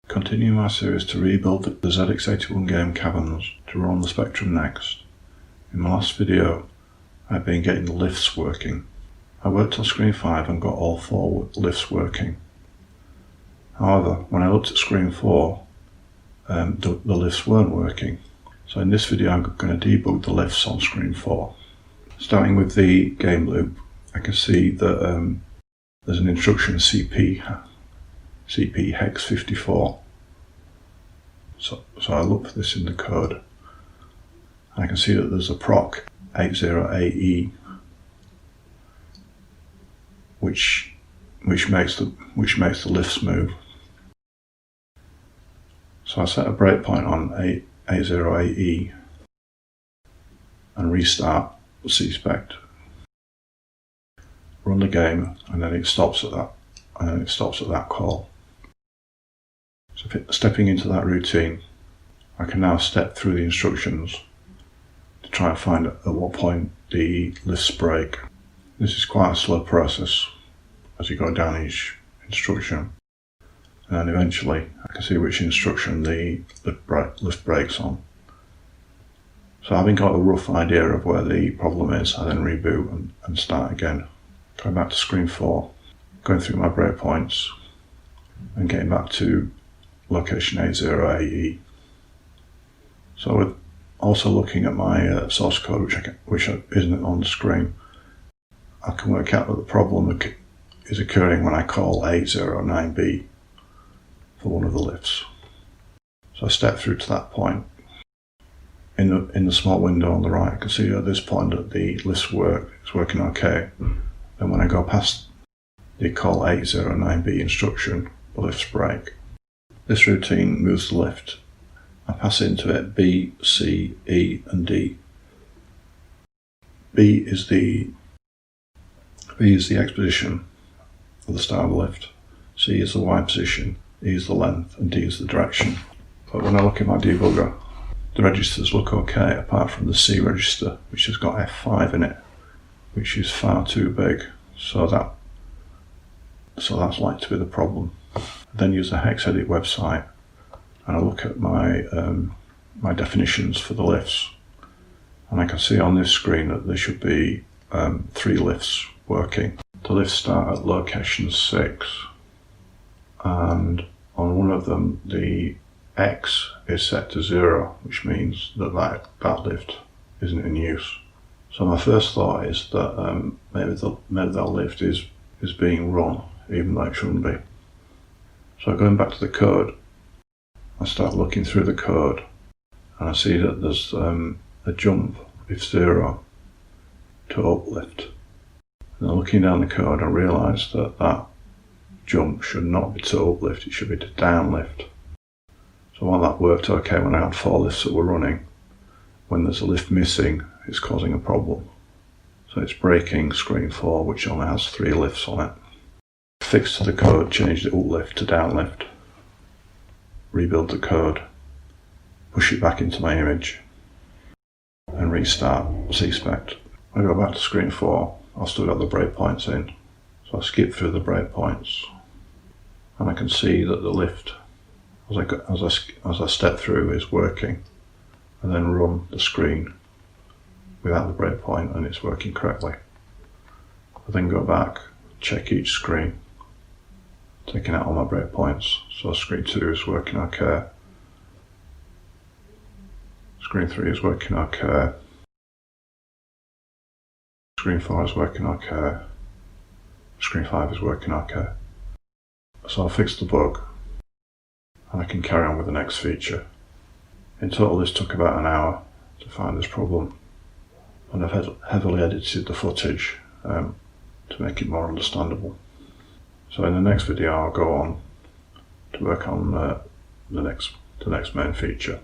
Continuing my series to rebuild the Z80 game caverns to run the Spectrum next. In my last video, I've been getting the lifts working. I worked on screen 5 and got all 4 lifts working. However, when I looked at screen 4, the lifts weren't working. So in this video I'm going to debug the lifts on screen 4. Starting with the game loop, I can see that there's an instruction CP hex 54. So I look for this in the code, and I can see that there's a proc 80AE which makes the lifts move. So I set a breakpoint on 80AE and restart CSpect. Run the game, and then it stops at that call. So stepping into that routine, I can now step through the instructions to try and find at what point the lifts break. This is quite a slow process as you go down each instruction, and then eventually I can see which instruction the lift breaks on. So having got a rough idea of where the problem is, I then reboot and start again. Going back to screen 4, going through my breakpoints and getting back to location 80AE. So with also looking at my source code, which isn't on the screen, I can work out that the problem is occurring when I call 809B for one of the lifts. So I step through to that point. In the small window on the right, I can see at this point that the lifts it's working okay. Then when I go past the call 809B instruction, the lifts break. This routine moves the lift. I pass into it B, C, E and D. B is the X position of the start of the lift, C is the Y position, E is the length and D is the direction. But when I look at my debugger, the registers look okay apart from the C register, which has got F5 in it, which is far too big. So that's like to be the problem. I then use the HexEdit website and I look at my my definitions for the lifts, and I can see on this screen that there should be 3 lifts working. The lifts start at location 6, and on one of them the X is set to 0, which means that lift isn't in use. So my first thought is that maybe that lift is being run, even though it shouldn't be. So going back to the code, I start looking through the code, and I see that there's a jump if 0 to uplift. And then looking down the code, I realise that jump should not be to uplift, it should be to downlift. So while that worked okay when I had 4 lifts that were running, when there's a lift missing, it's causing a problem. So it's breaking screen 4, which only has 3 lifts on it. Fixed the code, changed the uplift to downlift, rebuild the code, push it back into my image, and restart CSpect. When I go back to screen 4, I've still got the breakpoints in, so I skip through the breakpoints, and I can see that the lift, as I step through, is working, and then run the screen without the breakpoint, and it's working correctly. I then go back, check each screen, taking out all my breakpoints. So screen 2 is working okay, screen 3 is working okay, screen 4 is working okay, screen 5 is working okay. So I fixed the bug, and I can carry on with the next feature. In total this took about an hour to find this problem, and I've heavily edited the footage to make it more understandable. So in the next video I'll go on to work on the next main feature.